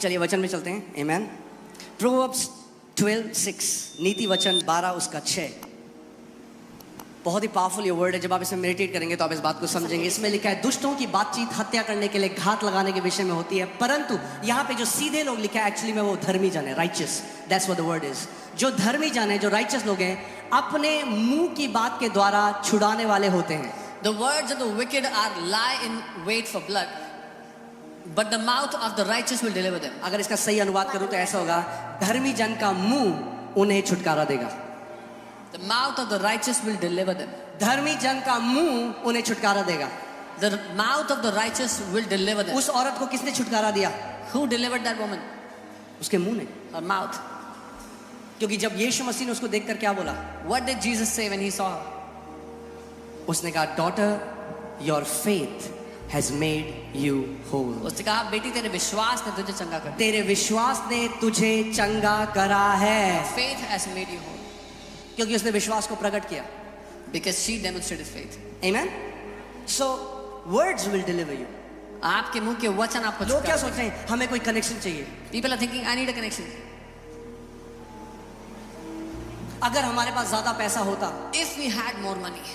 चलिए वचन में चलते हैं। आमेन। प्रोवर्ब्स 12:6, नीति वचन 12 उसका 6। बहुत ही पावरफुल ये वर्ड है। जब आप इसमें मेडिटेट करेंगे तो आप इस बात को समझेंगे। इसमें लिखा है दुष्टों की बातचीत हत्या करने के लिए, घात लगाने के विषय में होती है, परंतु यहाँ पे जो सीधे लोग लिखा है एक्चुअली में वो धर्मी जन है, righteous. That's what the word is. जो धर्मी जन है, जो राइचियस लोग हैं, अपने मुंह की बात के द्वारा छुड़ाने वाले होते हैं। The words of the wicked are lie in wait for blood, but the mouth of the righteous will deliver them. अगर इसका सही अनुवाद करूं तो ऐसा होगा, धर्मी जन का मुंह उन्हें छुटकारा देगा। The mouth of the righteous will deliver them. धर्मी जन का मुंह उन्हें छुटकारा देगा। The mouth of the righteous will deliver them. उस औरत को किसने छुटकारा दिया? Who delivered that woman? उसके मुंह ने। Her mouth. क्योंकि जब यीशु मसीह ने उसको देखकर क्या बोला? What did Jesus say when he saw her? उसने कहा, daughter, your faith has made you whole. उसने कहा, बेटी तेरे विश्वास ने तुझे चंगा कर दिया। तेरे विश्वास ने तुझे चंगा करा है। Faith has made you whole. क्योंकि उसने विश्वास को प्रकट किया। Because she demonstrated faith. Amen. So words will deliver you. आपके मुंह के वचन आपको लोग क्या सोच रहे हैं? हमें कोई कनेक्शन चाहिए। People are thinking, I need a connection. अगर हमारे पास ज्यादा पैसा होता, If we had more money.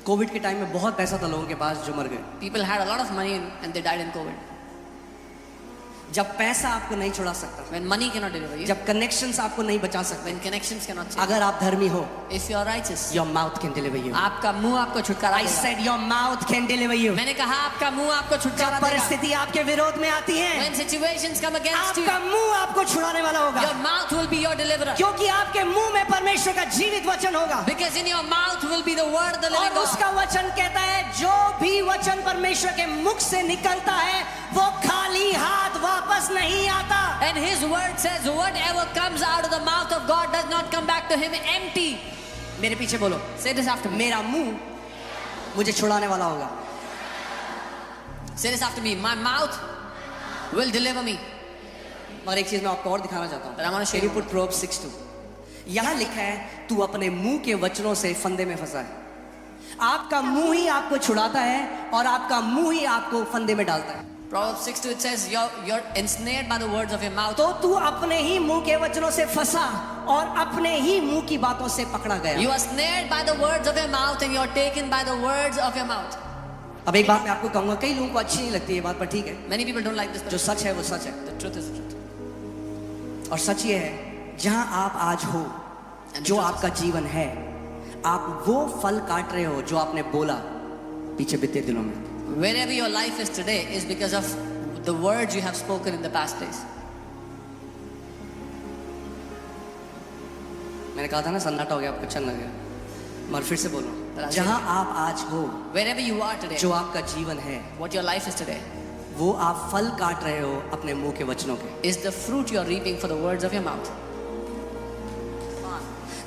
Covid के टाइम में बहुत पैसा था लोगों के पास जो मर गए। People had a lot of money and they died in COVID. जब पैसा आपको नहीं छुड़ा सकता, When money cannot deliver you. जब कनेक्शंस आपको नहीं बचा सकते, When connections cannot save. अगर आप धर्मी हो, If you are righteous. your mouth can deliver you. आपका मुंह आपको छुटकारा I देगा। said your mouth can deliver you. मैंने कहा आपका मुंह आपको छुटकारा जब देगा। परिस्थिति आपके विरोध में आती है, When situations come against you, आपका मुंह आपको छुड़ाने वाला होगा। your mouth will be your deliverer. क्योंकि आपके मुंह में परमेश्वर का जीवित वचन होगा। Because in your mouth will be the word of the living और God. उसका वचन कहता है, जो भी वचन परमेश्वर के मुख से निकलता है वो खाली हाथ वापस नहीं आता। And his word says whatever comes out of the mouth of God does not come back to him empty. मेरे पीछे बोलो, Say this after me. मेरा मुंह मुझे छुड़ाने वाला होगा। Say this after me. My mouth will deliver me. और एक चीज मैं आपको और दिखाना चाहता But I want to show हूँ। you. Put Proverbs 6:2। यहाँ लिखा है, तू अपने मुंह के वचनों से फंदे में फंसा है। आपका मुंह ही आपको छुड़ाता है और आपका मुंह ही आपको फंदे में डालता है। Proverbs 6:2 it says you're ensnared by the words of your mouth. तो तू अपने ही मुंह के वचनों से फंसा और अपने ही मुंह की बातों से पकड़ा गया। You are snared by the words of your mouth and you're taken by the words of your mouth. अब एक बात मैं आपको कहूंगा, कई लोगों को अच्छी नहीं लगती ये बात, पर ठीक है, Many people don't like this. जो But सच है वो सच है। the truth is the truth. और सच ये है, जहां आप आज हो, जो आपका जीवन है, आप वो फल काट रहे हो जो आपने बोला पीछे बीते दिनों में। Wherever your life is today is because of the words you have spoken in the past days. मैंने कहा था ना सन्नाटा हो गया, आपको अच्छा लग गया, मगर फिर से बोलो, जहां आप आज हो, Wherever you are today, जो आपका जीवन है, what your life is today वो आप फल काट रहे हो अपने मुंह के वचनों के। is the fruit you are reaping for the words of your mouth.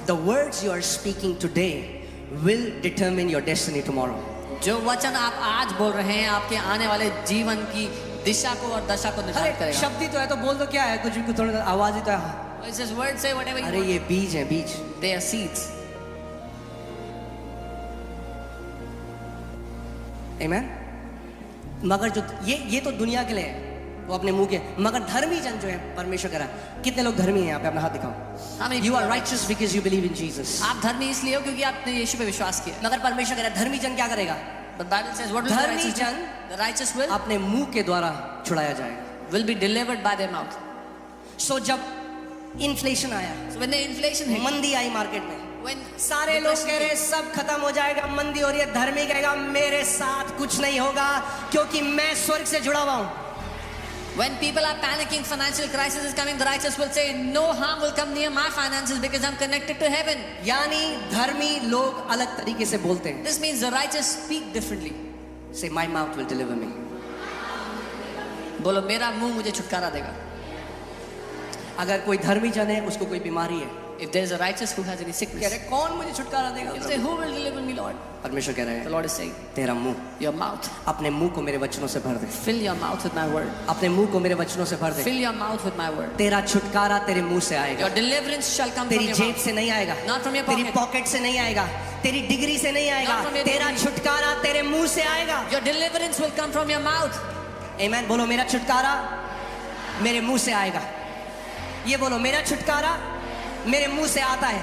The words you are speaking today will determine your destiny tomorrow. जो वचन आप आज बोल रहे हैं आपके आने वाले जीवन की दिशा को और दशा को निर्धारित अरे करेगा। शब्द ही तो है, तो बोल दो, क्या है, कुछ भी थोड़ा आवाज ही तो है। It says words say whatever you अरे want. ये बीज है, बीज। They are seeds. Amen? मगर जो ये तो दुनिया के लिए है, वो अपने मुंह के, मगर धर्मी जन जो है परमेश्वर कह रहा है। कितने लोग धर्मी हैं यहाँ पे? अपना हाथ दिखाओ। How many You people are are righteous because you believe in Jesus. आप धर्मी इसलिए हो क्योंकि आपने यीशु पे विश्वास किया। मगर परमेश्वर कह रहा है, धर्मी जन क्या करेगा? But Bible says what will the धर्मी righteous do? जन The righteous will अपने मुंह के द्वारा छुड़ाया जाएगा। be delivered by their mouth. सो जब इन्फ्लेशन आया, So when the inflation hit, मंदी आई मार्केट में, when सारे लोग depression कह रहे hit, सब खत्म हो जाएगा, मंदी हो रही है, धर्मी कहेगा मेरे साथ कुछ नहीं होगा क्योंकि मैं स्वर्ग से जुड़ा हुआ हूं। when people are panicking, financial crisis is coming, the righteous will say no harm will come near my finances because I'm connected to heaven. यानी धर्मी लोग अलग तरीके से बोलते हैं। This means the righteous speak differently. Say my mouth will deliver me. बोलो मेरा मुंह मुझे छुटकारा देगा। अगर कोई धर्मी जन है, उसको कोई बीमारी है, If there is a righteous who has any कह sickness, रहे कौन मुझे छुटकारा देगा? you say who will deliver me, Lord? परमेश्वर कह रहे The हैं, Lord is saying तेरा मुंह, your mouth. अपने मुंह को मेरे वचनों से भर दे। Fill your mouth with my word. अपने मुंह को मेरे वचनों से भर दे। Fill your mouth with my word. तेरा छुटकारा तेरे मुंह से आएगा, Your deliverance shall come from तेरी your जेब mouth. से नहीं आएगा, Not from your तेरी pocket. पॉकेट से नहीं आएगा, तेरी डिग्री से नहीं आएगा, Not from your तेरा degree. छुटकारा तेरे मुंह से आएगा। Your deliverance will come from your mouth. आमेन। बोलो मेरा छुटकारा मेरे मुंह से आएगा। ये बोलो, मेरा छुटकारा मेरे मुंह से आता है,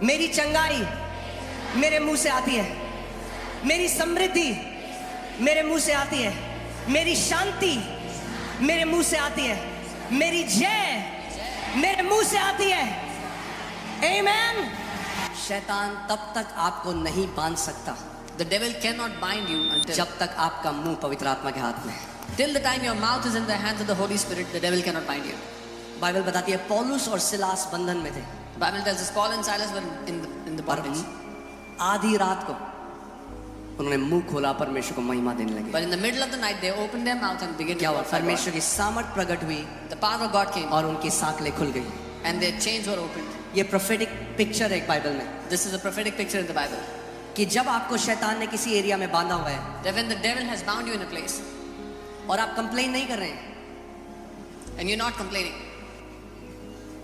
मेरी चंगाई मेरे मुंह से आती है, मेरी समृद्धि मेरे मुंह से आती है, मेरी शांति मेरे मुंह से आती है, मेरी जय मेरे मुंह से आती है। आमीन। शैतान तब तक आपको नहीं बांध सकता The devil cannot bind you until जब तक आपका मुंह पवित्र आत्मा के हाथ में है। till the time your mouth is in the hands of the Holy Spirit, the devil cannot bind you. Bible बताती है पौलुस और सिलास बंधन में थे, The Bible tells us Paul and Silas were in the पर bondage. आधी रात को उन्होंने मुंह खोला, परमेश्वर को महिमा देने लगे। But in the middle of the night, they opened their mouth and began to क्या हुआ? glorify God. परमेश्वर की सामर्थ प्रकट हुई The power of God came और उनकी साँकलें खुल गई। and their chains were opened. ये प्रोफेटिक पिक्चर है एक बाइबल में This is a prophetic picture in the Bible. कि जब आपको शैतान ने किसी एरिया में बांधा हुआ है That when the devil has bound you in a place और आप कंप्लेन नहीं कर रहे हैं, and you're not complaining,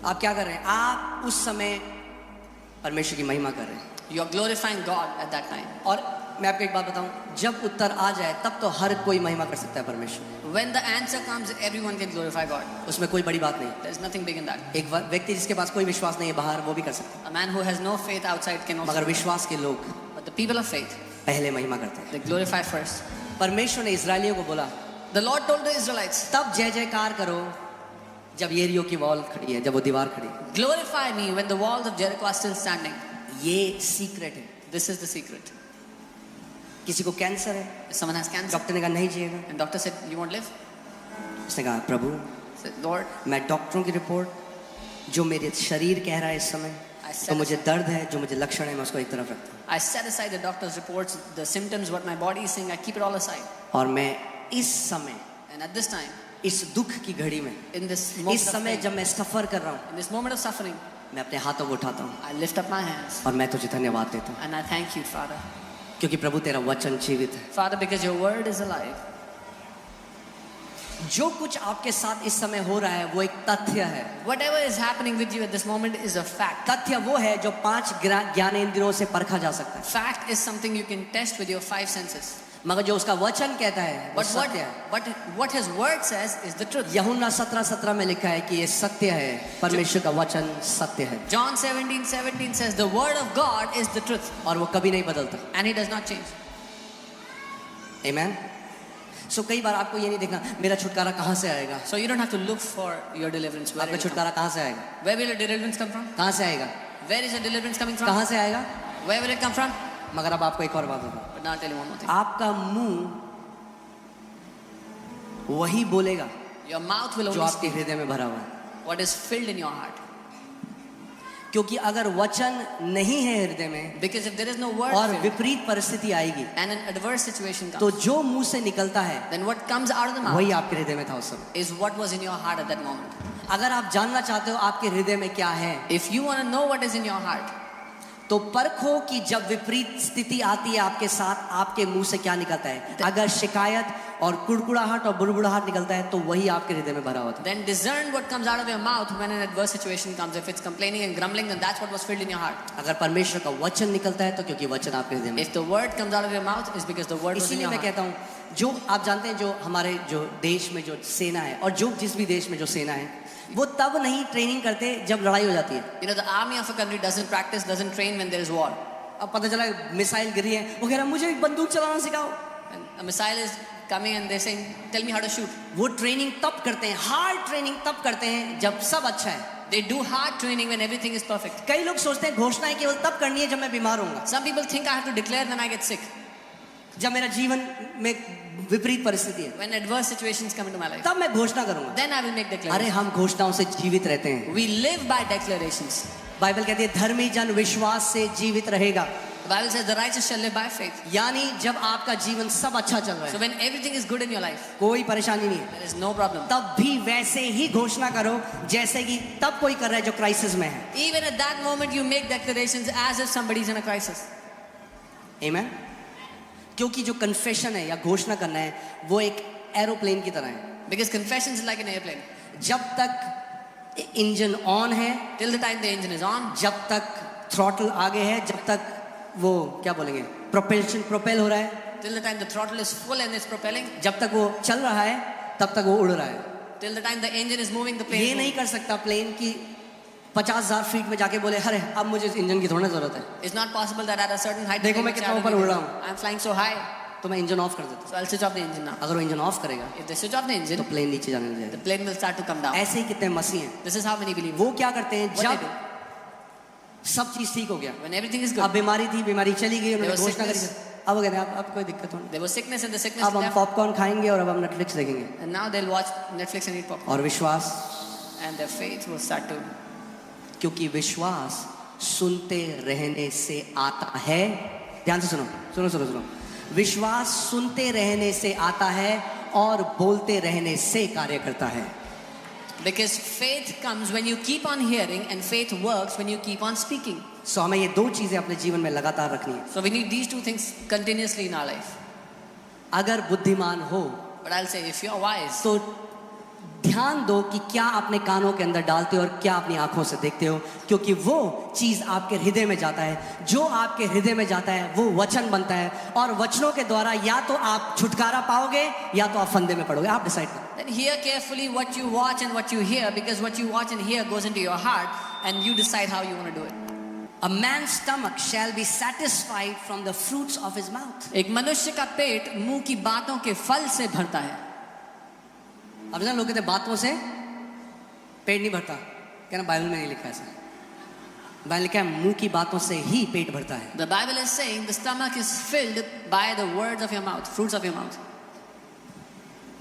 आप क्या कर रहे हैं? आप उस समय परमेश्वर की महिमा कर रहे हैं। you're glorifying God at that time. और मैं आपको एक बात बताऊं, जब उत्तर आ जाए तब तो हर कोई महिमा कर सकता है परमेश्वर, When the answer comes, everyone can glorify God. उसमें कोई बड़ी बात नहीं। There's nothing big in that. एक व्यक्ति जिसके पास कोई विश्वास नहीं है बाहर, वो भी कर सकता A man who has no faith outside can है, also. मगर विश्वास के लोग But the people of faith, पहले महिमा करते हैं। they glorify first. परमेश्वर ने इजरायलियों को बोला, The Lord told the Israelites, तब जय जयकार करो जब यरीहो की वॉल खड़ी है, जब वो दीवार खड़ी है। glorify me when the walls of Jericho are still standing. ये सीक्रेट है। This is the secret. किसी को कैंसर है, If someone has cancer doctor ने कहा नहीं जिएगा, and doctor said, you won't live. उसने कहा प्रभु Said, Lord, मैं डॉक्टरों की रिपोर्ट, जो मेरे शरीर कह रहा है इस समय, तो मुझे दर्द है, जो मुझे लक्षण है, मैं उसको एक तरफ रखता हूँ I set aside the doctor's reports, the symptoms, what my body is saying, I keep it all aside. और मैं इस समय, And at this time, इस दुख की घड़ी में, in this moment इस of समय pain, जब मैं सफर कर रहा हूँ, in this moment of suffering, मैं अपने हाथों को उठाता हूँ I lift up my hands और मैं तुझे धन्यवाद देता हूँ, and I thank you, Father. क्योंकि प्रभु तेरा वचन जीवित है। Father, because your word is alive. जो कुछ आपके साथ इस समय हो रहा है वो एक तथ्य है। Whatever is happening with you at this moment is a fact. तथ्य वो है जो 5 ज्ञानेंद्रियों से परखा जा सकता है, Fact is something you can test with your 5 senses. मगर जो उसका वचन कहता है वो But सत्य है। what his word says is the truth. यूहन्ना 17:17 में लिखा है कि ये सत्य है, परमेश्वर का वचन सत्य है John 17:17 says the word of God is the truth और वो कभी नहीं बदलता। and he does not change. आमीन। सो कई बार आपको ये नहीं देखना मेरा छुटकारा कहाँ से आएगा, So you don't have to look for your deliverance. Where, आपका will it come? छुटकारा कहाँ से आएगा, Where will your deliverance come from? कहाँ से आएगा, Where is your deliverance coming from? कहाँ से आएगा। Where will it come from? मगर अब आपको एक और बात बताऊं, But now I'll tell you one more thing. आपका मुंह वही बोलेगा Your mouth will जो only आपके speak हृदय में भरा हुआ है, what is filled in your heart. क्योंकि अगर वचन नहीं है हृदय में Because if there is no word और filled विपरीत परिस्थिति आएगी and an adverse situation तो comes, जो मुंह से निकलता है then what comes out of the वही mouth आपके हृदय में था उस समय। is what was in your heart at that moment. अगर आप जानना चाहते हो आपके हृदय में क्या है, If you want to know what is in your heart, तो परखो कि जब विपरीत स्थिति आती है आपके साथ आपके मुंह से क्या निकलता है। अगर शिकायत और कुड़कुड़ाहट और बुड़बुड़ाहट निकलता है तो वही आपके हृदय में भरा होता है। then discern what comes out of your mouth when an adverse situation comes. If it's complaining and grumbling, then that's what was filled in your heart. अगर परमेश्वर का वचन निकलता है तो क्योंकि वचन आपके हृदय में। If the word comes out of your mouth, is because the word was in इसीलिए your मैं heart. कहता हूँ जो आप जानते हैं जो हमारे जो देश में जो सेना है और जो जिस भी देश में जो सेना है वो तब नहीं ट्रेनिंग करते जब लड़ाई हो जाती है। You know, the army of a country doesn't practice, doesn't train when there is war. अब पता चला मिसाइल गिरी है, वो कह रहा मुझे एक बंदूक चलाना सिखाओ। And a missile is coming and they're saying, tell me how to shoot. वो ट्रेनिंग तब करते हैं, हार्ड ट्रेनिंग तब करते हैं जब सब अच्छा है। They do hard training when everything is perfect. कई लोग सोचते हैं घोषणाएं केवल तब करनी है जब मैं बीमार होऊंगा, Some people think I have to declare when I get sick, जब मेरा जीवन में विपरीत परिस्थिति है when adverse situations come into my life. तब मैं घोषणा करूंगा। Then I will make अरे declarations. हम घोषणाओं से जीवित रहते हैं। We live by declarations. Bible कहती है धर्मी जन विश्वास से जीवित रहेगा। The Bible says the righteous shall live by faith. यानी जब आपका जीवन सब अच्छा चल रहा So है, when everything is good in your life, कोई परेशानी नहीं है, there is no problem. तब भी वैसे ही घोषणा करो जैसे कि तब कोई कर रहा है जो क्राइसिस में है। Even at that moment, you make declarations as if somebody is in a crisis. आमीन। क्योंकि जो कन्फेशन है या घोषणा करना है वो एक एरोप्लेन की तरह है। Because confession is like an airplane. जब तक इंजन ऑन है, Till the time the engine is on, जब तक थ्रॉटल आगे है, जब तक वो क्या बोलेंगे प्रोपेल हो रहा है, till the time the throttle is full and it's propelling, जब तक वो चल रहा है तब तक वो उड़ रहा है। Till the time the engine is moving, the plane ये is नहीं moving. कर सकता प्लेन की 50,000 फीट में जाके बोले अरे अब मुझे इस इंजन की थोड़ी जरूरत है, It's not possible that at a certain height. देखो the मैं plane कितना will ऊपर start उड़ रहा moving. I'm flying so high, तो मैं इंजन ऑफ कर देता so I'll switch off the engine now. हूँ। अगर वो इंजन ऑफ करेगा If they switch off the तो engine, प्लेन नीचे जाने लग the जाएगा। plane will start to come down. ऐसे ही कितने मसीह हैं, This is how many believe. वो क्या करते हैं What they जब do सब चीज ठीक हो गया, when everything is अब good. बीमारी थी, बीमारी चली गई, उन्होंने There was घोषणा करी, sickness. अब वो कहते हैं अब कोई दिक्कत नहीं, There was sickness and the sickness अब हम left. पॉपकॉर्न खाएंगे और अब हम नेटफ्लिक्स देखेंगे। And now they'll watch Netflix and eat popcorn. और विश्वास, And their faith will start to. क्योंकि विश्वास सुनते रहने से आता है। ध्यान से सुनो सुनो सुनो सुनो, विश्वास सुनते रहने से आता है और बोलते रहने से कार्य करता है। Because faith comes when you keep on hearing, and faith works when you keep on speaking. सो हमें ये दो चीजें अपने जीवन में लगातार रखनी है। So we need these two things continuously in our life. अगर बुद्धिमान हो But I'll say, if you're wise, तो ध्यान दो कि क्या अपने कानों के अंदर डालते हो और क्या अपनी आंखों से देखते हो, क्योंकि वो चीज आपके हृदय में जाता है। जो आपके हृदय में जाता है वो वचन बनता है, और वचनों के द्वारा या तो आप छुटकारा पाओगे या तो आप फंदे में पड़ोगे। आप डिसाइड करो। then hear carefully what you watch and what you hear, because what you watch and hear goes into your heart, and you decide how you want to do it. A man's stomach shall be satisfied from the fruits of his mouth. एक मनुष्य का पेट मुंह की बातों के फल से भरता है। अब ना लोग कहते हैं बातों से पेट नहीं भरता, कहना बाइबल में नहीं लिखा है ऐसा। बाइबल लिखा है मुंह की बातों से ही पेट भरता है। The Bible is saying the stomach is filled by the words of your mouth, fruits of your mouth.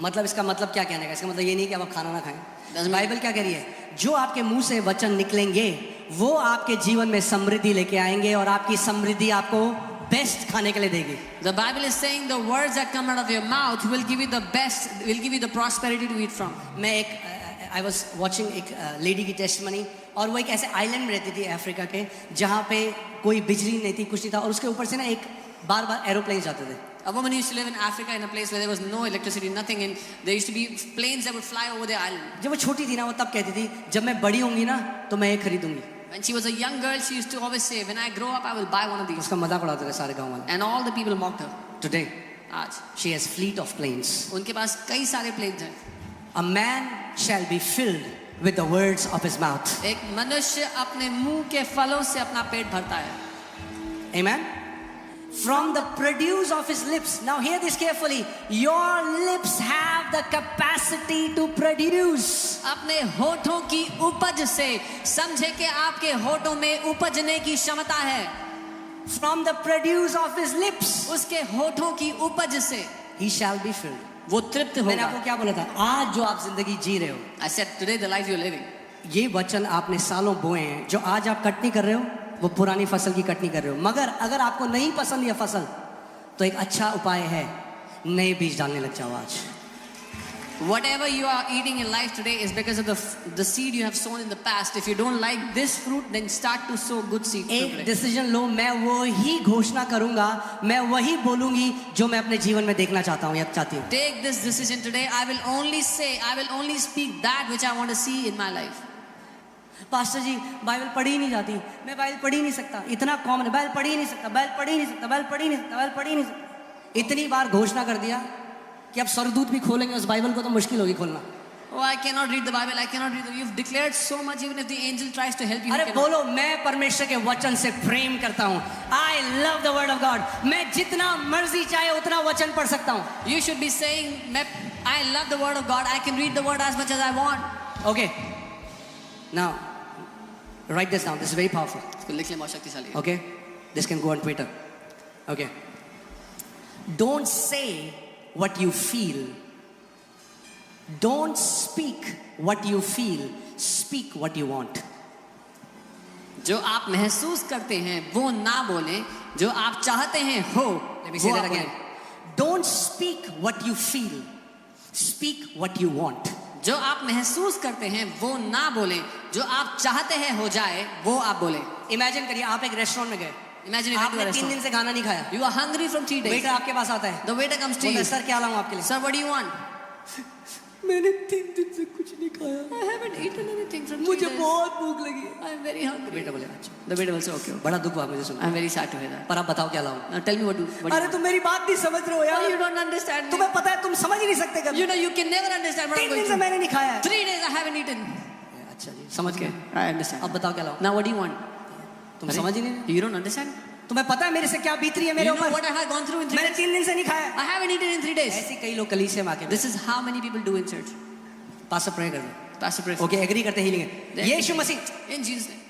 मतलब इसका मतलब क्या कहने का, इसका मतलब ये नहीं कि आप खाना ना खाएं। Doesn't mean- बाइबल क्या कह रही है, जो आपके मुंह से वचन निकलेंगे वो आपके जीवन में समृद्धि लेके आएंगे, और आपकी समृद्धि आपको बेस्ट खाने के लिए देगी। The Bible is saying the words that come out of your mouth will give you the best, will give you the prosperity to eat from. मैं एक आई वॉज वॉचिंग एक लेडी की टेस्टमनी, और वो एक ऐसे आइलैंड में रहती थी अफ्रीका के, जहाँ पे कोई बिजली नहीं थी, कुछ नहीं था, और उसके ऊपर से ना एक बार बार एरोप्लेन जाते थे। A woman used to live in Africa in a place where there was no electricity, nothing, and there used to be planes that would fly over the island. जब वो छोटी थी ना, वो तब कहती थी जब मैं बड़ी होंगी ना तो मैं ये खरीदूंगी। When she was a young girl, she used to always say, when I grow up, I will buy one of these. उसका मजाक उड़ाते थे सारे गाँव वाले। And all the people mocked her. Today आज she has fleet of planes. उनके पास कई सारे planes हैं। A man shall be filled with the words of his mouth. एक मनुष्य अपने मुंह के फलों से अपना पेट भरता है। Amen. From the produce of his lips. Now hear this carefully. Your lips have the capacity to produce. अपने होठों की उपज से, समझे कि आपके होठों में उपजने की क्षमता है। From the produce of his lips, उसके होठों की उपज से he shall be filled. वो तृप्त मैंने होगा। आपको क्या बोला था, आज जो आप जिंदगी जी रहे हो, I said today the life you're living. ये वचन आपने सालों बोए हैं। जो आज आप कटनी कर रहे हो वो पुरानी फसल की कटनी कर रहे हो। मगर अगर आपको नहीं पसंद ये फसल, तो एक अच्छा उपाय है, नए बीज डालने लग जाओ आज। Whatever you are eating in life today is because of the seed you have sown in the past. If you don't like this fruit, then start to sow good seeds एक today. डिसीजन लो, मैं वही घोषणा करूंगा, मैं वही बोलूंगी जो मैं अपने जीवन में देखना चाहता हूँ या चाहती हूँ। Take this decision today. I will only say, I will only speak that which I want to see in my life. Pastor ji Bible पढ़ी ही नहीं जाती, मैं बाइबल पढ़ ही नहीं सकता, इतना कॉमन है, बाइबल पढ़ ही नहीं सकता, बाइबल पढ़ ही नहीं सकता, बाइबल पढ़ ही नहीं सकता, बाइबल पढ़ ही नहीं सकता। इतनी बार घोषणा कर दिया कि अब स्वर्गदूत भी खोलेंगे उस बाइबल को तो मुश्किल होगी खोलना। Oh, I cannot read the Bible. I cannot read. You've declared so much. Even if the angel tries to help you, you अरे cannot. बोलो, मैं परमेश्वर के वचन से प्रेम करता हूँ। I love the word of God. मैं जितना मर्जी चाहे उतना वचन पढ़ सकता हूँ। You should be saying, I love the word of God. I can read the word as much as I want. Okay. Now, write this down. This is very powerful. इसको लिख ले, बहुत शक्तिशाली है। Okay? This can go on Twitter. Okay. Don't say what you feel. Don't speak what you feel. Speak what you want. जो आप महसूस करते हैं वो ना बोलें, जो आप चाहते हैं हो Let me say वो that आप again. बोलें। Don't speak what you feel. Speak what you want. जो आप महसूस करते हैं वो ना बोलें, जो आप चाहते हैं हो जाए वो आप बोलें। Imagine करिए आप एक रेस्टोरेंट में गए, Imagine you went to a आपने 3 दिन restaurant. से खाना नहीं खाया, You are hungry from 3 days. Waiter आपके पास आता है, The waiter comes to बोलता you. है सर क्या लाऊं आपके लिए, Sir, what do you want? मैंने 3 दिन से कुछ नहीं खाया, I haven't eaten anything from 3 मुझे days. बहुत भूख लगी। I'm very hungry. बेटा बोले अच्छा, The waiter will say, okay. बड़ा दुख हुआ मुझे सुन। I'm very sad to hear that. पर आप बताओ क्या लाऊं? Now tell me what अरे you तुम मेरी बात नहीं समझ रहे हो Oh, यार, you don't understand me. तुम्हें पता है तुम समझ ही नहीं सकते कभी। You know, you can never understand what I'm 3 going दिन से through. मैंने नहीं खाया है। 3 days I haven't eaten. अच्छा जी, समझ गए। I understand. अब बताओ क्या लाऊं? Now what do you want? तुम समझ ही नहीं, You don't understand? तुम्हें पता है मेरे से क्या बीत रही है You मेरे know ऊपर। what I have gone through in 3 मैंने days? 3 दिन से नहीं खाया। I haven't eaten in 3 days. ऐसे कई लोग कलीसिया में आके This is how many people do in church. पास प्रे कर दो। Pastor pray. ओके, एग्री करते हीलिंग है। यीशु मसीह, In Jesus' name.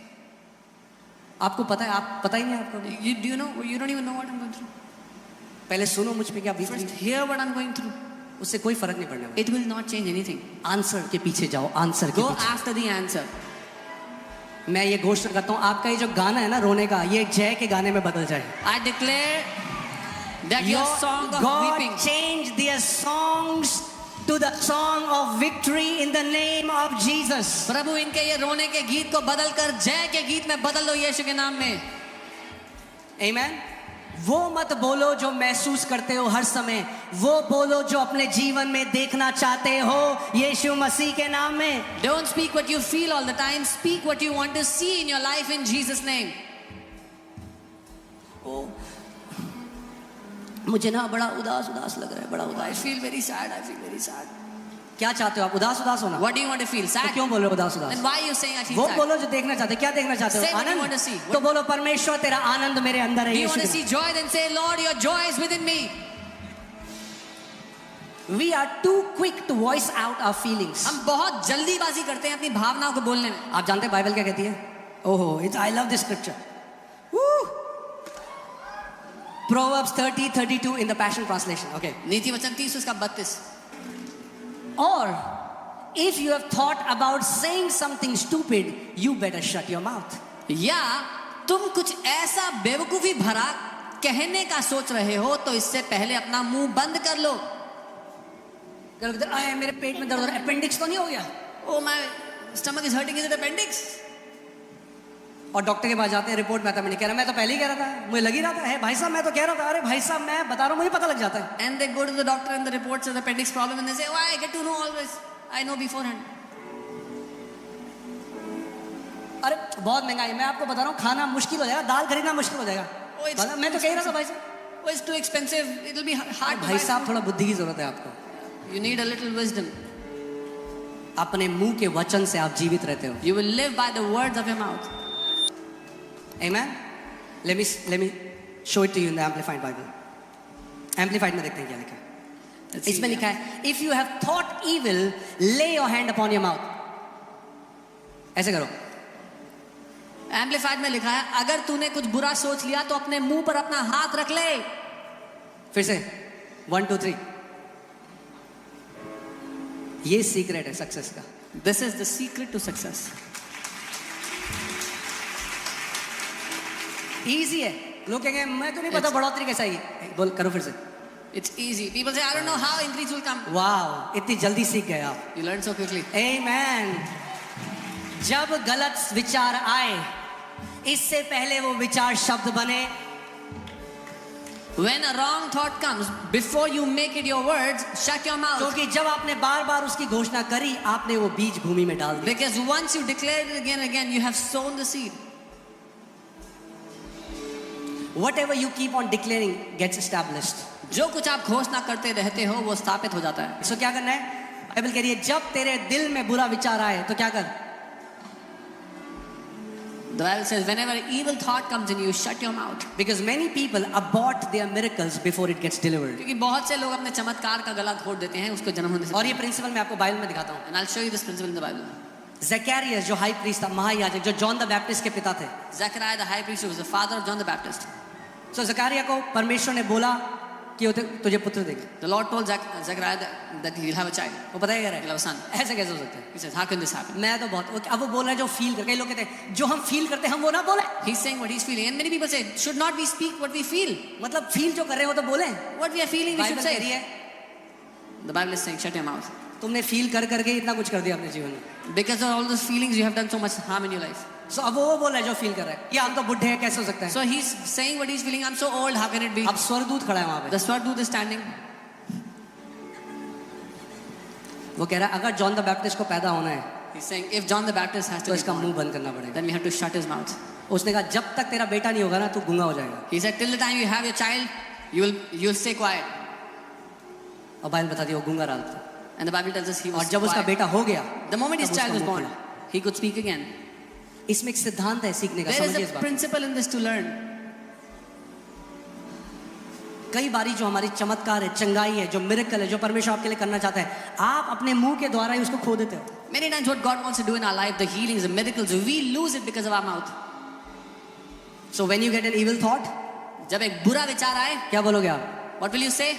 आपको पता है, आप पता ही नहीं आपको। Do you know? You don't even know what I'm going through. पहले सुनो मुझ पे क्या बीत रही First, है, hear what I'm going through. उससे कोई फर्क नहीं पड़ने वाला। It will not change anything. Answer के पीछे जाओ, आंसर के Go पीछे। after the answer. मैं ये घोषणा करता हूँ, आपका ये जो गाना है ना रोने का, ये जय के गाने में बदल जाए। I declare that your song of weeping. God change their songs to the song of victory in the name of Jesus. प्रभु इनके ये रोने के गीत को बदल कर जय के गीत में बदल दो यीशु के नाम में। Amen. वो मत बोलो जो महसूस करते हो हर समय, वो बोलो जो अपने जीवन में देखना चाहते हो यीशु मसीह के नाम में। Don't speak what you feel all the time. Speak what you want to see in your life in Jesus' name. मुझे ना बड़ा उदास उदास लग रहा है, बड़ा I उदास। feel very sad. I feel very sad. क्या चाहते हो आप, उदास उदास होना? What do you want to feel? तो Sad? क्यों बोल रहे हो उदास उदास? Then why are you saying I feel वो sad? बोलो जो देखना चाहते हो। क्या देखना चाहते Say हो? what you want to see. आनंद। तो बोलो परमेश्वर तेरा आनंद मेरे अंदर है Do you Yeshu want to के see joy? Then say, Lord, your joy is within me. नाम। We are too quick to voice out our feelings. हम बहुत जल्दीबाजी करते हैं अपनी भावनाओं को बोलने में। आप जानते हैं बाइबल क्या कहती है? ओहो, it's I love this scripture. Proverbs 30:32 in the Passion Translation. Okay. नीति वचन 30 उसका 32। Or if you have thought about saying something stupid, you better shut your mouth. या तुम कुछ ऐसा बेवकूफी भरा कहने का सोच रहे हो तो इससे पहले अपना मुंह बंद कर लो। आए मेरे पेट में दर्द हो रहा है, अपेंडिक्स तो नहीं हो गया? Oh, my stomach is hurting. Is it appendix? और डॉक्टर के पास जाते हैं, रिपोर्ट में आता है, मैंने कह रहा, मैं तो पहले ही कह रहा था, मुझे लग ही रहा था। है भाई साहब, मैं तो कह रहा था। अरे भाई साहब, मैं बता रहा हूँ, मुझे पता लग जाता है। And they go to the doctor and the report says appendix problem and they say, oh, I get to know always. I know beforehand. अरे बहुत महंगाई है, मैं आपको बता रहा हूँ, खाना मुश्किल हो जाएगा, दाल खरीदना मुश्किल हो जाएगा। Oh, it's मैं तो कह ही रहा था भाई साहब। Oh, it's too expensive. It will be hard to भाई buy. साहब, थोड़ा बुद्धि की जरूरत है आपको। You need a little wisdom. अपने मुंह के वचन से आप जीवित रहते हो। You will live by the words of your mouth. Amen. Let me show it to you in the Amplified Bible. Amplified में देखते हैं क्या लिखा है। इसमें लिखा है, if you have thought evil, lay your hand upon your mouth. ऐसे करो। Amplified में लिखा है, अगर तूने कुछ बुरा सोच लिया तो अपने मुंह पर अपना हाथ रख ले। फिर से 1 2 3। ये सीक्रेट है सक्सेस का। This is the secret to success. Easy है। लोग कहेंगे मैं तो नहीं पता बढ़ोतरी कैसा है। बोल करो फिर से। It's easy. People say, I don't know how increase will come. वाह, इतनी जल्दी सीख गए आप। You learn so quickly. Amen. जब गलत विचार आए, इससे पहले वो विचार शब्द बने। When a wrong thought comes, before you make it your words, shut your mouth. क्योंकि जब आपने बार बार उसकी घोषणा करी, आपने वो बीज भूमि में डाल दिया। Because once you declare it again and again, you have sown the seed. Whatever you keep on declaring gets established. जो कुछ आप घोषणा करते रहते हो वो स्थापित हो जाता है। इसको क्या करना है? बाइबल कह रही है, जब तेरे दिल में बुरा विचार आए तो क्या कर? The Bible says, whenever evil thought comes in you, shut your mouth. Because many people abort their miracles before it gets delivered. क्योंकि बहुत से लोग अपने चमत्कार का गला घोट देते हैं उसको जन्म होने से। और ये प्रिंसिपल मैं आपको बाइबल में दिखाता हूँ। And I'll show you this principle in the Bible. Zakaria जो हाई प्रीस्ट था, महायाजक, जो जॉन द बैप्टिस्ट के पिता थे। Zechariah the high priest who was the father of John the Baptist. So Zakaria को परमेश्वर ने बोला कि तुझे पुत्र देगा। The Lord told Zechariah that he will have a child. वो पता है क्या He'll have a son. ऐसे कैसे हो सकता है? He says, how can this happen? मैं तो बहुत, अब वो बोल रहा है जो फील कर, कई लोग कहते हैं जो हम फील करते हैं हम वो ना बोले। He's saying what he's feeling. And many people say, should not we speak what we feel? मतलब फील जो कर रहे हो तो बोले। What we are feeling, we should Bible कह रही say. है The Bible is saying, shut your mouth. तुमने फील कर करके इतना कुछ कर दिया अपने जीवन में। Because of all those feelings, you have done so much harm in your life. So अब वो बोल रहा है जो फील कर रहा है, ये हम तो बुढ़े हैं, कैसे हो सकता है? So he's saying what he's feeling. I'm so old. How can it be? अब स्वर्गदूत खड़ा है वहां पे। The Swarduta is standing. वो कह रहा है अगर जॉन द बैप्टिस्ट को पैदा होना है He's saying, if John the Baptist has तो to be इसका born, मुंह बंद करना पड़ेगा. then we have to shut his mouth. उसने कहा जब तक तेरा बेटा नहीं होगा ना तू गूंगा हो जाएगा. He said, till the time you have your child, you'll stay quiet. और बाइबल बताती है वो गूंगा रहा था. And the Bible tells us he और was जब उसका quiet. बेटा हो गया The moment his तब child उसका was मुंह born, खुला. he could speak again. इसमें एक सिद्धांत है सीखने का. There समझिए is इस a बात. principle in this to learn. कई बारी जो हमारी चमत्कार है, चंगाई है, जो मिरेकल है, जो परमेश्वर आपके लिए करना चाहता है, आप अपने मुंह के द्वारा ही उसको खो देते हो. Many times what God wants to do in our life, the healings, the miracles, we lose it because of our mouth. So when you get an evil thought, जब एक बुरा विचार आए, क्या बोलोगे आप? what will you say?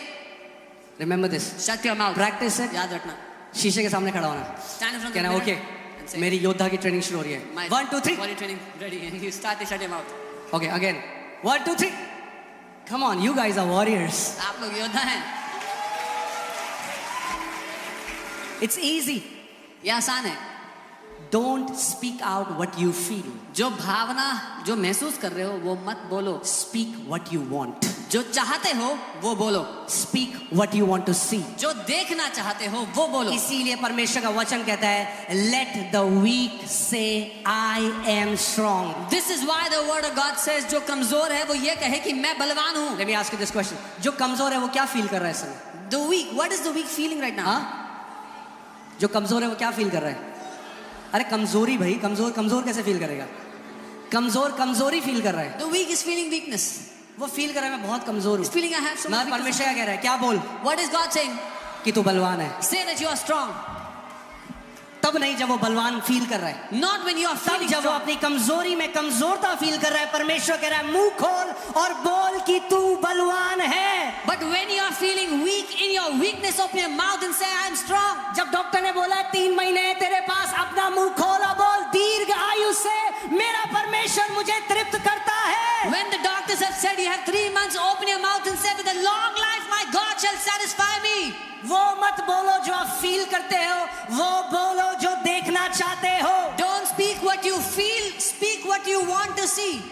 Remember this. Shut your mouth. Practice it. याद रखना. शीशे के सामने खड़ा होना. Stand in front of the कहना mirror ओके and say, मेरी योद्धा की ट्रेनिंग शुरू हो रही है. my 1 2 3. body training ready. And you start to shut your mouth. Okay, again. 1 2 3. Come on, you guys are warriors. आप लोग योद्धा हैं. It's easy. ये आसान है. Don't speak out what you feel. जो भावना जो महसूस कर रहे हो वो मत बोलो. Speak what you want. जो चाहते हो वो बोलो. Speak what you want to see. जो देखना चाहते हो वो बोलो. इसीलिए परमेश्वर का वचन कहता है let the weak say I am strong. This is why the word of God says जो कमजोर है वो ये कहे कि मैं बलवान हूँ. Let me ask you this question. जो कमजोर है वो क्या फील कर रहा है इस समय? The weak, what is the weak feeling right now? हाँ? जो कमजोर है वो क्या फील कर रहा है? अरे कमजोरी भाई, कमजोर कमजोर कैसे फील करेगा? कमजोर कमजोरी फील कर रहा है. The weak is feeling weakness. वो फील कर रहा है मैं बहुत कमजोर He's हूँ. feeling I have so much मैं weakness. परमेश्वर क्या कह रहा है? क्या बोल What is God saying? कि तू बलवान है. Say that you are strong. तब नहीं जब वो बलवान फील कर रहा है. Not when you are तब feeling जब वो strong. अपनी कमजोरी में कमजोरता फील कर रहा है. परमेश्वर कह रहा है मुंह खोल और बोल कि तू बलवान है. But when you are feeling weak in your weakness, open your mouth and say I am strong. जब डॉक्टर ने बोला 3 महीने है तेरे पास, अपना मुंह खोल और बोल दीर्घ आयु से मेरा परमेश्वर मुझे तृप्त करता है. When the doctors have said you have 3 months, open your mouth and say with a long life my God shall satisfy me. वो मत बोलो जो आप फील करते हो, वो बोलो जो देखना चाहते हो. Don't speak what you feel, speak what you want to see.